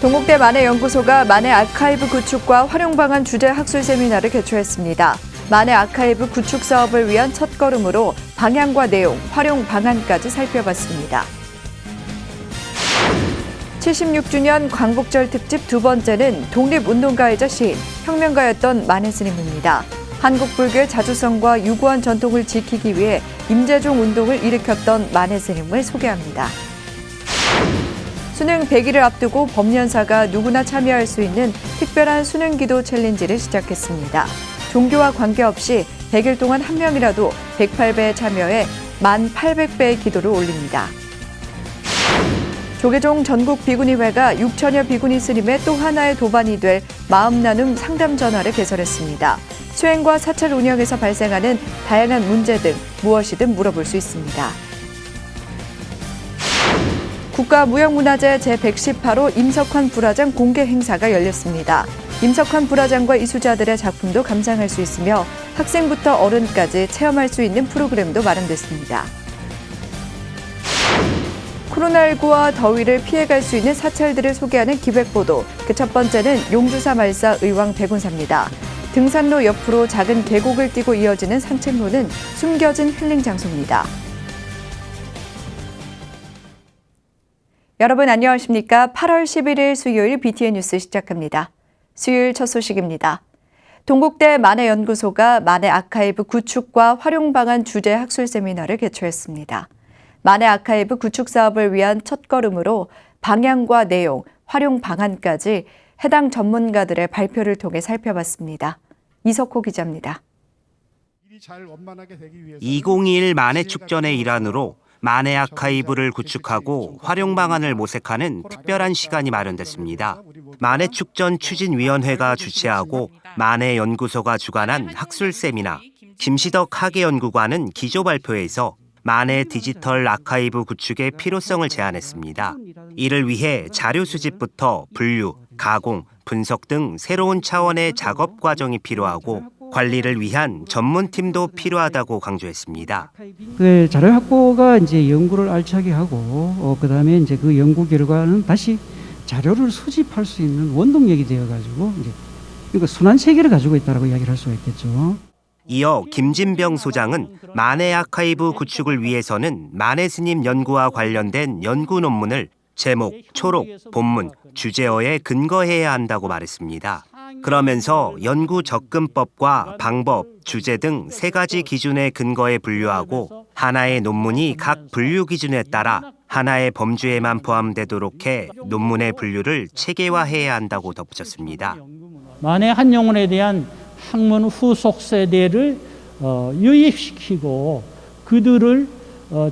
동국대 만해연구소가 만해 아카이브 구축과 활용 방안 주제 학술 세미나를 개최했습니다. 만해 아카이브 구축 사업을 위한 첫걸음으로 방향과 내용, 활용 방안까지 살펴봤습니다. 76주년 광복절 특집 두 번째는 독립운동가이자 시인, 혁명가였던 만해 스님입니다. 한국 불교의 자주성과 유구한 전통을 지키기 위해 임재종 운동을 일으켰던 만해 스님을 소개합니다. 수능 100일을 앞두고 범년사가 누구나 참여할 수 있는 특별한 수능 기도 챌린지를 시작했습니다. 종교와 관계없이 100일 동안 한 명이라도 108배에 참여해 1800배의 기도를 올립니다. 조계종 전국 비구니회가 6천여 비구니 스님의 또 하나의 도반이 될 마음나눔 상담 전화를 개설했습니다. 수행과 사찰 운영에서 발생하는 다양한 문제 등 무엇이든 물어볼 수 있습니다. 국가무형문화재 제118호 임석환 불화장 공개 행사가 열렸습니다. 임석환 불화장과 이수자들의 작품도 감상할 수 있으며 학생부터 어른까지 체험할 수 있는 프로그램도 마련됐습니다. 코로나19와 더위를 피해갈 수 있는 사찰들을 소개하는 기획보도. 그 첫 번째는 용주사 말사 의왕 백운사입니다. 등산로 옆으로 작은 계곡을 띄고 이어지는 산책로는 숨겨진 힐링 장소입니다. 여러분 안녕하십니까? 8월 11일 수요일 BTN 뉴스 시작합니다. 수요일 첫 소식입니다. 동국대 만해연구소가 만해 아카이브 구축과 활용 방안 주제 학술 세미나를 개최했습니다. 만해 아카이브 구축 사업을 위한 첫걸음으로 방향과 내용, 활용 방안까지 해당 전문가들의 발표를 통해 살펴봤습니다. 이석호 기자입니다. 2021 만해 축전의 일환으로 만해 아카이브를 구축하고 활용 방안을 모색하는 특별한 시간이 마련됐습니다. 만해 축전 추진위원회가 주최하고 만해 연구소가 주관한 학술 세미나, 김시덕 학예연구관은 기조 발표에서 만해 디지털 아카이브 구축의 필요성을 제안했습니다. 이를 위해 자료 수집부터 분류, 가공, 분석 등 새로운 차원의 작업 과정이 필요하고 관리를 위한 전문팀도 필요하다고 강조했습니다. 그 자료 확보가 이제 연구를 알차게 하고 그다음에 이제 그 연구 결과는 다시 자료를 수집할 수 있는 원동력이 되어 가지고 이제 그러니까 순환 체계를 가지고 있다라고 이야기를 할 수가 있겠죠. 이어 김진병 소장은 만해 아카이브 구축을 위해서는 만해 스님 연구와 관련된 연구 논문을 제목, 초록, 본문, 주제어에 근거해야 한다고 말했습니다. 그러면서 연구 접근법과 방법, 주제 등 세 가지 기준의 근거에 분류하고 하나의 논문이 각 분류 기준에 따라 하나의 범주에만 포함되도록 해 논문의 분류를 체계화해야 한다고 덧붙였습니다. 만해 한 영혼에 대한 학문 후속 세대를 유입시키고 그들을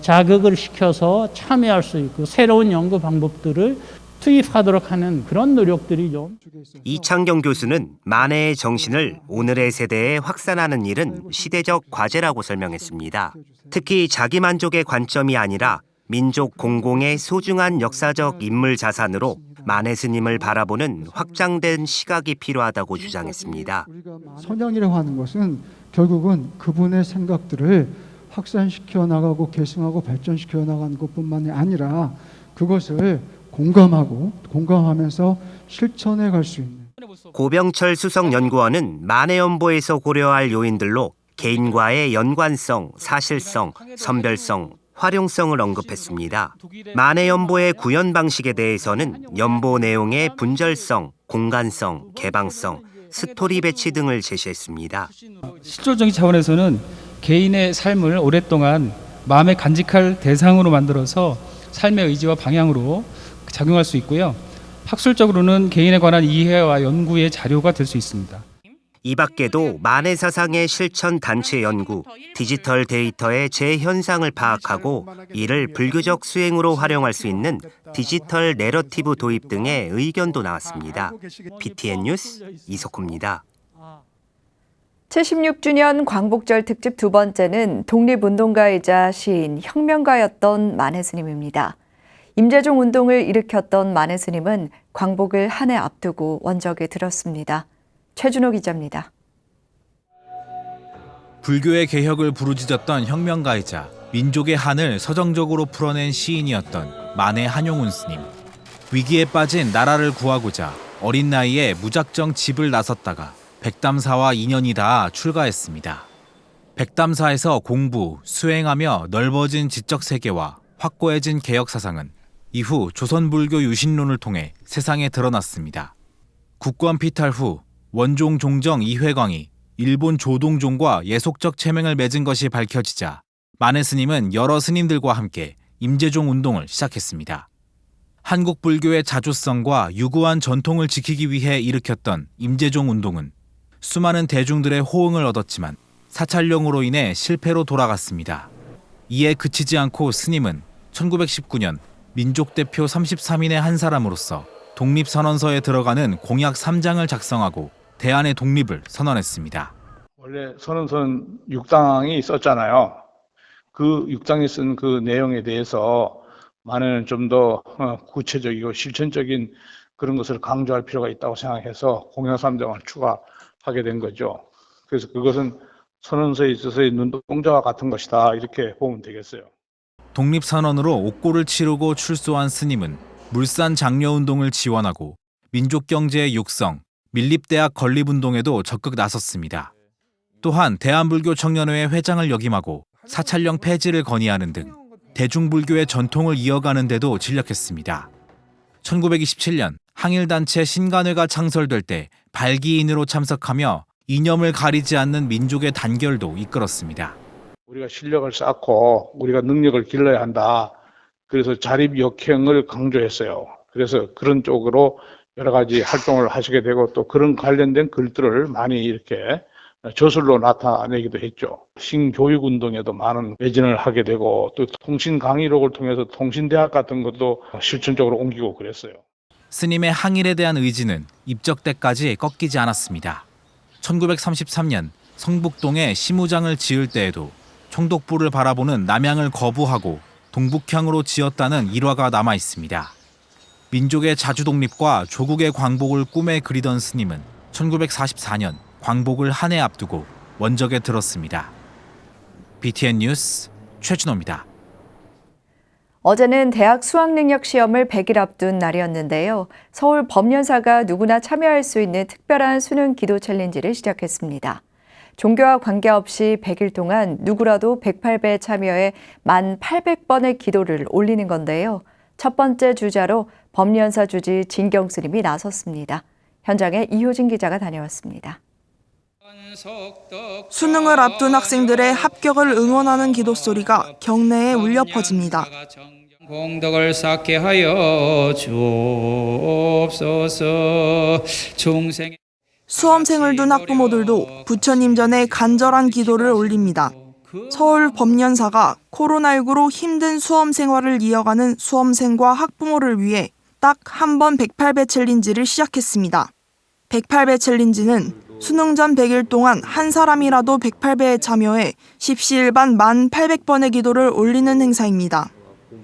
자극을 시켜서 참여할 수 있고 새로운 연구 방법들을 투입하도록 하는 그런 노력들이 좀. 이창경 교수는 만해의 정신을 오늘의 세대에 확산하는 일은 시대적 과제라고 설명했습니다. 특히 자기만족의 관점이 아니라 민족 공공의 소중한 역사적 인물 자산으로 만해 스님을 바라보는 확장된 시각이 필요하다고 주장했습니다. 선양이라고 하는 것은 결국은 그분의 생각들을 확산시켜 나가고 계승하고 발전시켜 나가는 것뿐만이 아니라 그것을 공감하면서 실천해 갈 수 있는. 고병철 수석연구원은 만해연보에서 고려할 요인들로 개인과의 연관성, 사실성, 선별성, 활용성을 언급했습니다. 만해연보의 구현 방식에 대해서는 연보 내용의 분절성, 공간성, 개방성, 스토리 배치 등을 제시했습니다. 실존적인 차원에서는 개인의 삶을 오랫동안 마음에 간직할 대상으로 만들어서 삶의 의지와 방향으로 작용할 수 있고요. 학술적으로는 개인에 관한 이해와 연구의 자료가 될 수 있습니다. 이 밖에도 만해 사상의 실천 단체 연구, 디지털 데이터의 재현상을 파악하고 이를 불교적 수행으로 활용할 수 있는 디지털 내러티브 도입 등의 의견도 나왔습니다. BTN 뉴스 이석호입니다. 76주년 광복절 특집 두 번째는 독립운동가이자 시인, 혁명가였던 만해 스님입니다. 임재종 운동을 일으켰던 만해 스님은 광복을 한 해 앞두고 원적에 들었습니다. 최준호 기자입니다. 불교의 개혁을 부르짖었던 혁명가이자 민족의 한을 서정적으로 풀어낸 시인이었던 만해 한용운 스님. 위기에 빠진 나라를 구하고자 어린 나이에 무작정 집을 나섰다가 백담사와 인연이 닿아 출가했습니다. 백담사에서 공부, 수행하며 넓어진 지적 세계와 확고해진 개혁 사상은 이후 조선불교 유신론을 통해 세상에 드러났습니다. 국권 피탈 후 원종 종정 이회광이 일본 조동종과 예속적 체맹을 맺은 것이 밝혀지자 만해 스님은 여러 스님들과 함께 임재종 운동을 시작했습니다. 한국 불교의 자주성과 유구한 전통을 지키기 위해 일으켰던 임재종 운동은 수많은 대중들의 호응을 얻었지만 사찰령으로 인해 실패로 돌아갔습니다. 이에 그치지 않고 스님은 1919년 민족 대표 33인의 한 사람으로서 독립선언서에 들어가는 공약 3장을 작성하고 대한의 독립을 선언했습니다. 원래 선언서는 6장이 있었잖아요. 그 6장에 쓴 그 내용에 대해서 만에는 좀 더 구체적이고 실천적인 그런 것을 강조할 필요가 있다고 생각해서 공약 3장을 추가하게 된 거죠. 그래서 그것은 선언서에 있어서의 눈동자와 같은 것이다, 이렇게 보면 되겠어요. 독립선언으로 옥고를 치르고 출소한 스님은 물산 장려운동을 지원하고 민족경제의 육성, 밀립대학 건립운동에도 적극 나섰습니다. 또한 대한불교 청년회의 회장을 역임하고 사찰령 폐지를 건의하는 등 대중불교의 전통을 이어가는 데도 진력했습니다. 1927년 항일단체 신간회가 창설될 때 발기인으로 참석하며 이념을 가리지 않는 민족의 단결도 이끌었습니다. 우리가 실력을 쌓고 우리가 능력을 길러야 한다. 그래서 자립역행을 강조했어요. 그래서 그런 쪽으로 여러 가지 활동을 하시게 되고 또 그런 관련된 글들을 많이 이렇게 저술로 나타내기도 했죠. 신교육운동에도 많은 매진을 하게 되고 또 통신 강의록을 통해서 통신대학 같은 것도 실천적으로 옮기고 그랬어요. 스님의 항일에 대한 의지는 입적 때까지 꺾이지 않았습니다. 1933년 성북동에 시무장을 지을 때에도 총독부를 바라보는 남향을 거부하고 동북향으로 지었다는 일화가 남아 있습니다. 민족의 자주독립과 조국의 광복을 꿈에 그리던 스님은 1944년 광복을 한 해 앞두고 원적에 들었습니다. BTN 뉴스 최준호입니다. 어제는 대학 수학능력 시험을 100일 앞둔 날이었는데요. 서울 법연사가 누구나 참여할 수 있는 특별한 수능 기도 챌린지를 시작했습니다. 종교와 관계없이 100일 동안 누구라도 108배에 참여해 1800번의 기도를 올리는 건데요. 첫 번째 주자로 법연사 주지 진경 스님이 나섰습니다. 현장에 이효진 기자가 다녀왔습니다. 수능을 앞둔 학생들의 합격을 응원하는 기도 소리가 경내에 울려 퍼집니다. 공덕을 쌓게 하여 주옵소서. 수험생을 둔 학부모들도 부처님 전에 간절한 기도를 올립니다. 서울 법연사가 코로나19로 힘든 수험 생활을 이어가는 수험생과 학부모를 위해 딱 한 번 108배 챌린지를 시작했습니다. 108배 챌린지는 수능 전 100일 동안 한 사람이라도 108배에 참여해 십시일반 1800번의 기도를 올리는 행사입니다.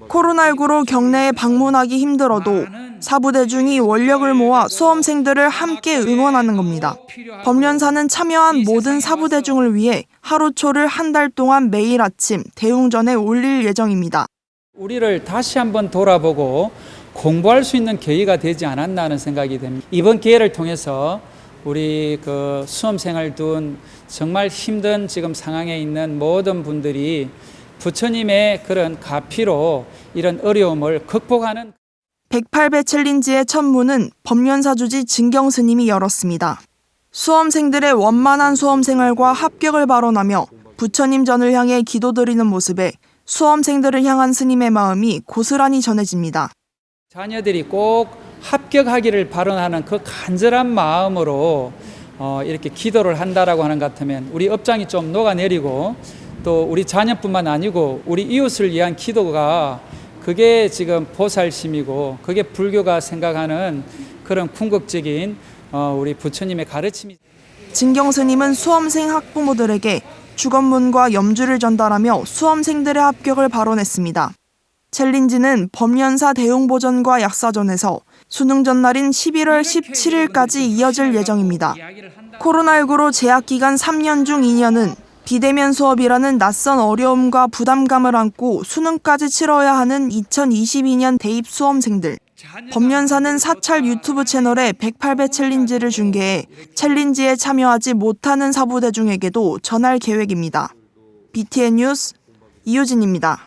코로나19로 경내에 방문하기 힘들어도 사부대중이 원력을 모아 수험생들을 함께 응원하는 겁니다. 법연사는 참여한 모든 사부대중을 위해 하루초를 한 달 동안 매일 아침 대웅전에 올릴 예정입니다. 우리를 다시 한번 돌아보고 공부할 수 있는 계기가 되지 않았나 하는 생각이 됩니다. 이번 기회를 통해서 우리 수험생을 둔 정말 힘든 지금 상황에 있는 모든 분들이 부처님의 그런 가피로 이런 어려움을 극복하는 108배 챌린지의 첫 문은 법연사 주지 진경 스님이 열었습니다. 수험생들의 원만한 수험 생활과 합격을 발언하며 부처님 전을 향해 기도드리는 모습에 수험생들을 향한 스님의 마음이 고스란히 전해집니다. 자녀들이 꼭 합격하기를 바라는 그 간절한 마음으로 이렇게 기도를 한다라고 하는 것 같으면 우리 업장이 좀 녹아내리고 또 우리 자녀뿐만 아니고 우리 이웃을 위한 기도가 그게 지금 보살심이고 그게 불교가 생각하는 그런 궁극적인 우리 부처님의 가르침이. 진경 스님은 수험생 학부모들에게 주건문과 염주를 전달하며 수험생들의 합격을 발언했습니다. 챌린지는 법연사 대웅보전과 약사전에서 수능 전날인 11월 17일까지 이어질 예정입니다. 코로나19로 재학 기간 3년 중 2년은 비대면 수업이라는 낯선 어려움과 부담감을 안고 수능까지 치러야 하는 2022년 대입 수험생들. 법연사는 사찰 유튜브 채널에 108배 챌린지를 중계해 챌린지에 참여하지 못하는 사부대중에게도 전할 계획입니다. BTN 뉴스 이효진입니다.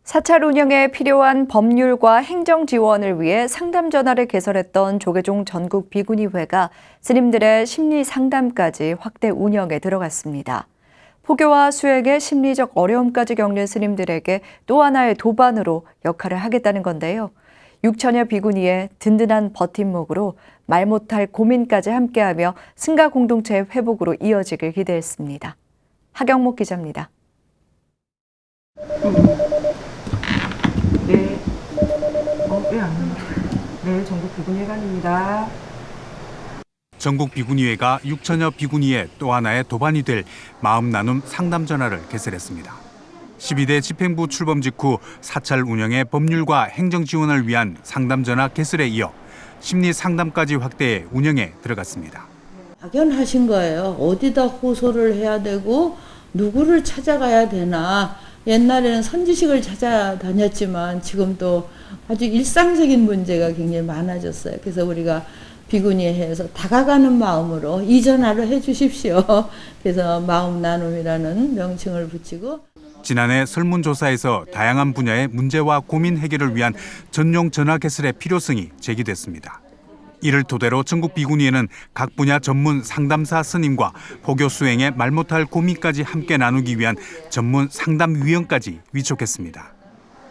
사찰 운영에 필요한 법률과 행정 지원을 위해 상담 전화를 개설했던 조계종 전국 비구니회가 스님들의 심리 상담까지 확대 운영에 들어갔습니다. 포교와 수행의 심리적 어려움까지 겪는 스님들에게 또 하나의 도반으로 역할을 하겠다는 건데요. 6천여 비구니의 든든한 버팀목으로 말 못할 고민까지 함께하며 승가 공동체의 회복으로 이어지길 기대했습니다. 하경목 기자입니다. 네, 전국 비구니회관입니다. 전국 비구니회가 6천여 비구니의 또 하나의 도반이 될 마음 나눔 상담 전화를 개설했습니다. 12대 집행부 출범 직후 사찰 운영의 법률과 행정 지원을 위한 상담 전화 개설에 이어 심리 상담까지 확대해 운영에 들어갔습니다. 막연하신 거예요. 어디다 호소를 해야 되고 누구를 찾아가야 되나. 옛날에는 선지식을 찾아다녔지만 지금 또 아주 일상적인 문제가 굉장히 많아졌어요. 그래서 우리가 비구니회에서 다가가는 마음으로 이 전화를 해주십시오. 그래서 마음 나눔이라는 명칭을 붙이고 지난해 설문조사에서 다양한 분야의 문제와 고민 해결을 위한 전용 전화 개설의 필요성이 제기됐습니다. 이를 토대로 전국 비구니회는 각 분야 전문 상담사 스님과 포교 수행에 말 못할 고민까지 함께 나누기 위한 전문 상담위원까지 위촉했습니다.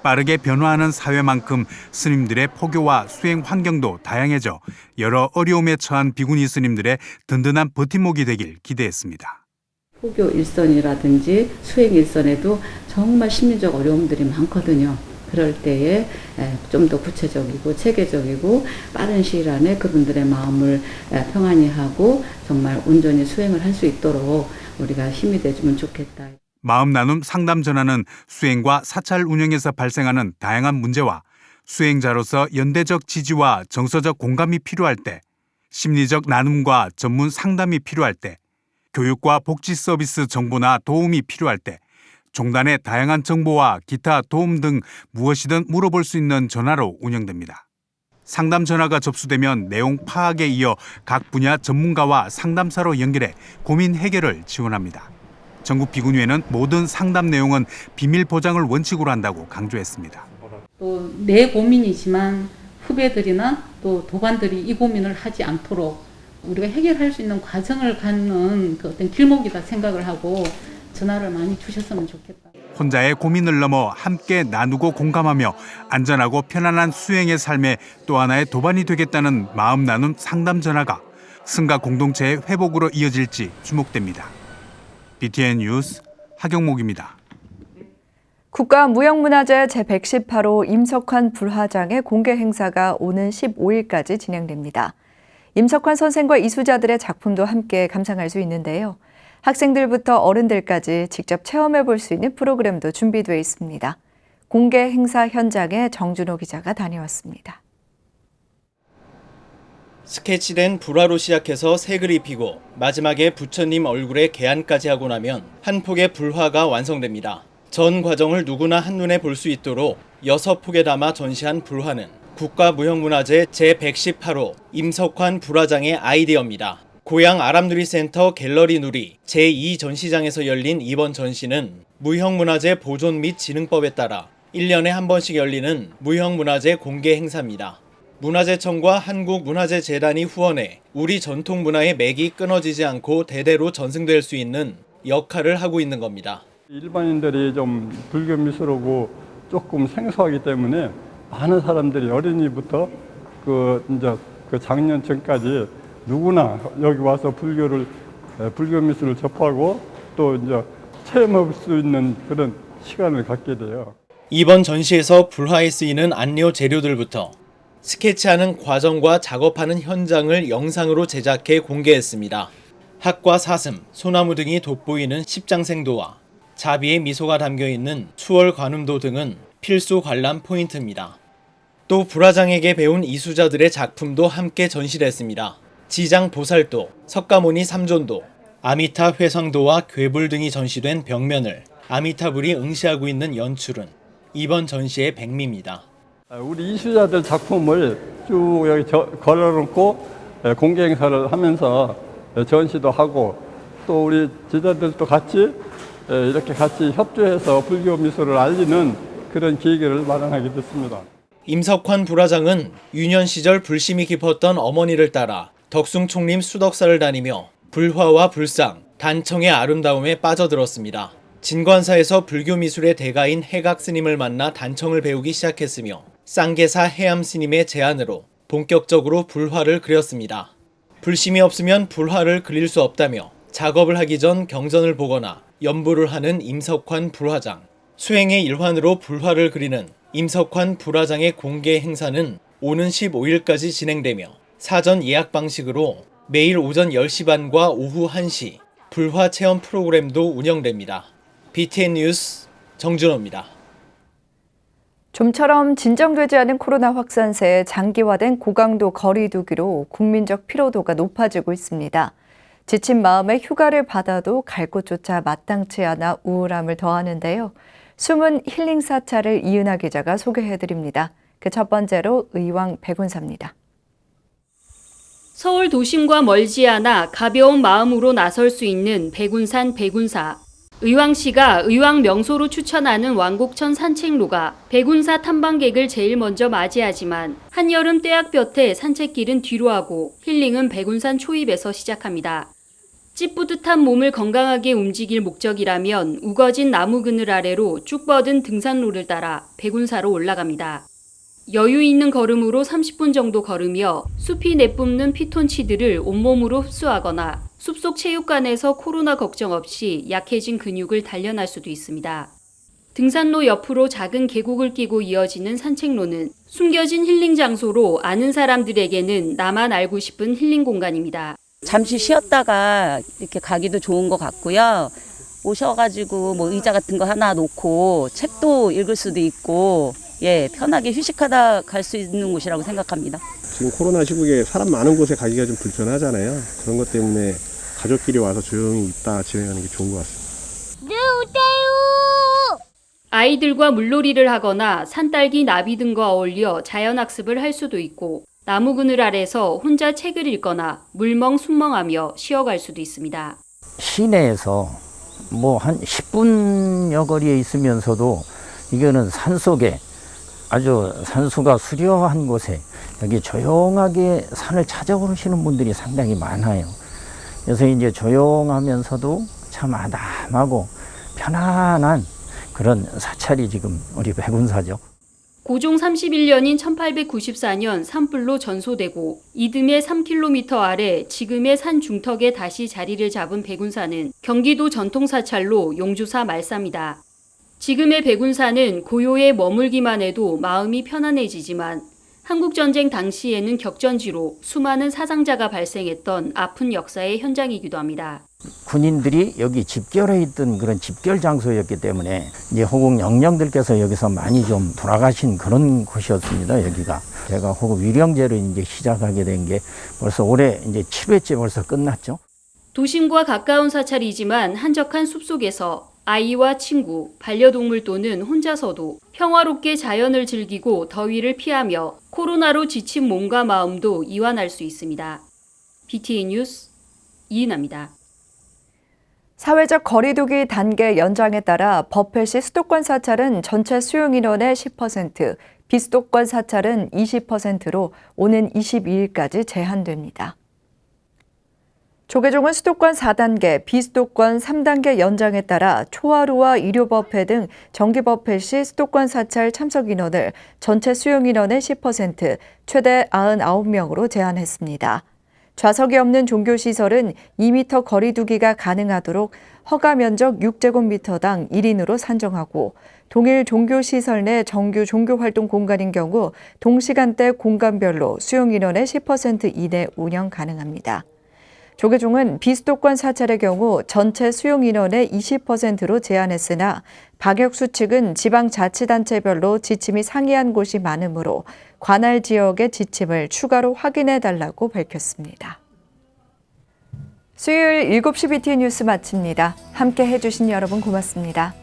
빠르게 변화하는 사회만큼 스님들의 포교와 수행 환경도 다양해져 여러 어려움에 처한 비구니 스님들의 든든한 버팀목이 되길 기대했습니다. 포교 일선이라든지 수행 일선에도 정말 심리적 어려움들이 많거든요. 그럴 때에 좀 더 구체적이고 체계적이고 빠른 시일 안에 그분들의 마음을 평안히 하고 정말 온전히 수행을 할 수 있도록 우리가 힘이 돼주면 좋겠다. 마음 나눔 상담 전화는 수행과 사찰 운영에서 발생하는 다양한 문제와 수행자로서 연대적 지지와 정서적 공감이 필요할 때, 심리적 나눔과 전문 상담이 필요할 때, 교육과 복지 서비스 정보나 도움이 필요할 때, 종단의 다양한 정보와 기타 도움 등 무엇이든 물어볼 수 있는 전화로 운영됩니다. 상담 전화가 접수되면 내용 파악에 이어 각 분야 전문가와 상담사로 연결해 고민 해결을 지원합니다. 전국 비구니회는 모든 상담 내용은 비밀 보장을 원칙으로 한다고 강조했습니다. 또 내 고민이지만 후배들이나 또 도반들이 이 고민을 하지 않도록 우리가 해결할 수 있는 과정을 갖는 그 어떤 길목이다 생각을 하고 전화를 많이 주셨으면 좋겠다. 혼자의 고민을 넘어 함께 나누고 공감하며 안전하고 편안한 수행의 삶에 또 하나의 도반이 되겠다는 마음 나눔 상담 전화가 승가 공동체의 회복으로 이어질지 주목됩니다. BTN 뉴스 하경목입니다. 국가무형문화재 제118호 임석환 불화장의 공개 행사가 오는 15일까지 진행됩니다. 임석환 선생과 이수자들의 작품도 함께 감상할 수 있는데요. 학생들부터 어른들까지 직접 체험해 볼 수 있는 프로그램도 준비되어 있습니다. 공개 행사 현장에 정준호 기자가 다녀왔습니다. 스케치된 불화로 시작해서 색을 입히고 마지막에 부처님 얼굴에 개안까지 하고 나면 한 폭의 불화가 완성됩니다. 전 과정을 누구나 한눈에 볼 수 있도록 6폭에 담아 전시한 불화는 국가무형문화재 제118호 임석환 불화장의 아이디어입니다. 고양 아람누리센터 갤러리 누리 제2전시장에서 열린 이번 전시는 무형문화재 보존 및 진흥법에 따라 1년에 한 번씩 열리는 무형문화재 공개 행사입니다. 문화재청과 한국문화재재단이 후원해 우리 전통 문화의 맥이 끊어지지 않고 대대로 전승될 수 있는 역할을 하고 있는 겁니다. 일반인들이 좀 불교 미술하고 조금 생소하기 때문에 많은 사람들이 어린이부터 그 작년 전까지 누구나 여기 와서 불교 미술을 접하고 또 이제 체험할 수 있는 그런 시간을 갖게 돼요. 이번 전시에서 불화에 쓰이는 안료 재료들부터 스케치하는 과정과 작업하는 현장을 영상으로 제작해 공개했습니다. 학과 사슴, 소나무 등이 돋보이는 십장생도와 자비의 미소가 담겨있는 수월 관음도 등은 필수 관람 포인트입니다. 또 불화장에게 배운 이수자들의 작품도 함께 전시됐습니다. 지장 보살도, 석가모니 삼존도, 아미타 회상도와 괴불 등이 전시된 벽면을 아미타불이 응시하고 있는 연출은 이번 전시의 백미입니다. 우리 이수자들 작품을 쭉 여기 걸어놓고 공개 행사를 하면서 전시도 하고 또 우리 제자들도 같이 이렇게 같이 협조해서 불교 미술을 알리는 그런 계기를 마련하게 됐습니다. 임석환 불화장은 유년 시절 불심이 깊었던 어머니를 따라 덕숭 총림 수덕사를 다니며 불화와 불상, 단청의 아름다움에 빠져들었습니다. 진관사에서 불교 미술의 대가인 해각 스님을 만나 단청을 배우기 시작했으며 쌍계사 해암 스님의 제안으로 본격적으로 불화를 그렸습니다. 불심이 없으면 불화를 그릴 수 없다며 작업을 하기 전 경전을 보거나 연부를 하는 임석환 불화장. 수행의 일환으로 불화를 그리는 임석환 불화장의 공개 행사는 오는 15일까지 진행되며 사전 예약 방식으로 매일 오전 10시 반과 오후 1시 불화 체험 프로그램도 운영됩니다. BTN 뉴스 정준호입니다. 좀처럼 진정되지 않은 코로나 확산세에 장기화된 고강도 거리 두기로 국민적 피로도가 높아지고 있습니다. 지친 마음에 휴가를 받아도 갈 곳조차 마땅치 않아 우울함을 더하는데요. 숨은 힐링 사찰을 이은하 기자가 소개해드립니다. 그 첫 번째로 의왕 백운사입니다. 서울 도심과 멀지 않아 가벼운 마음으로 나설 수 있는 백운산 백운사. 의왕시가 의왕 명소로 추천하는 왕곡천 산책로가 백운사 탐방객을 제일 먼저 맞이하지만 한여름 떼약볕에 산책길은 뒤로 하고 힐링은 백운산 초입에서 시작합니다. 찌뿌듯한 몸을 건강하게 움직일 목적이라면 우거진 나무 그늘 아래로 쭉 뻗은 등산로를 따라 백운사로 올라갑니다. 여유 있는 걸음으로 30분 정도 걸으며 숲이 내뿜는 피톤치드를 온몸으로 흡수하거나 숲속 체육관에서 코로나 걱정 없이 약해진 근육을 단련할 수도 있습니다. 등산로 옆으로 작은 계곡을 끼고 이어지는 산책로는 숨겨진 힐링 장소로 아는 사람들에게는 나만 알고 싶은 힐링 공간입니다. 잠시 쉬었다가 이렇게 가기도 좋은 것 같고요. 오셔가지고 뭐 의자 같은 거 하나 놓고 책도 읽을 수도 있고 편하게 휴식하다 갈 수 있는 곳이라고 생각합니다. 지금 코로나 시국에 사람 많은 곳에 가기가 좀 불편하잖아요. 그런 것 때문에 가족끼리 와서 조용히 있다 진행하는 게 좋은 것 같습니다. 아이들과 물놀이를 하거나 산딸기, 나비 등과 어울려 자연학습을 할 수도 있고 나무 그늘 아래서 혼자 책을 읽거나 물멍 순멍하며 쉬어갈 수도 있습니다. 시내에서 뭐 한 10분여 거리에 있으면서도 이거는 산속에 아주 산수가 수려한 곳에 여기 조용하게 산을 찾아오시는 분들이 상당히 많아요. 그래서 이제 조용하면서도 참 아담하고 편안한 그런 사찰이 지금 우리 백운사죠. 고종 31년인 1894년 산불로 전소되고 이듬해 3km 아래 지금의 산 중턱에 다시 자리를 잡은 백운사는 경기도 전통사찰로 용주사 말사입니다. 지금의 백운사는 고요에 머물기만 해도 마음이 편안해지지만 한국전쟁 당시에는 격전지로 수많은 사상자가 발생했던 아픈 역사의 현장이기도 합니다. 군인들이 여기 집결해 있던 그런 집결 장소였기 때문에 이제 호국 영령들께서 여기서 많이 좀 돌아가신 그런 곳이었습니다. 여기가 제가 호국 위령제를 이제 시작하게 된 게 벌써 올해 이제 7회째 벌써 끝났죠. 도심과 가까운 사찰이지만 한적한 숲속에서 아이와 친구, 반려동물 또는 혼자서도 평화롭게 자연을 즐기고 더위를 피하며 코로나로 지친 몸과 마음도 이완할 수 있습니다. BTN 뉴스 이은하입니다. 사회적 거리두기 단계 연장에 따라 버펫시 수도권 사찰은 전체 수용 인원의 10%, 비수도권 사찰은 20%로 오는 22일까지 제한됩니다. 조계종은 수도권 4단계, 비수도권 3단계 연장에 따라 초하루와 의료법회 등 정기법회 시 수도권 사찰 참석 인원을 전체 수용 인원의 10%, 최대 99명으로 제한했습니다. 좌석이 없는 종교시설은 2m 거리 두기가 가능하도록 허가 면적 6제곱미터당 1인으로 산정하고 동일 종교시설 내 정규 종교활동 공간인 경우 동시간대 공간별로 수용 인원의 10% 이내 운영 가능합니다. 조계종은 비수도권 사찰의 경우 전체 수용 인원의 20%로 제한했으나 박역수 측은 지방자치단체별로 지침이 상이한 곳이 많으므로 관할 지역의 지침을 추가로 확인해달라고 밝혔습니다. 수요일 7시 BTN 뉴스 마칩니다. 함께 해주신 여러분 고맙습니다.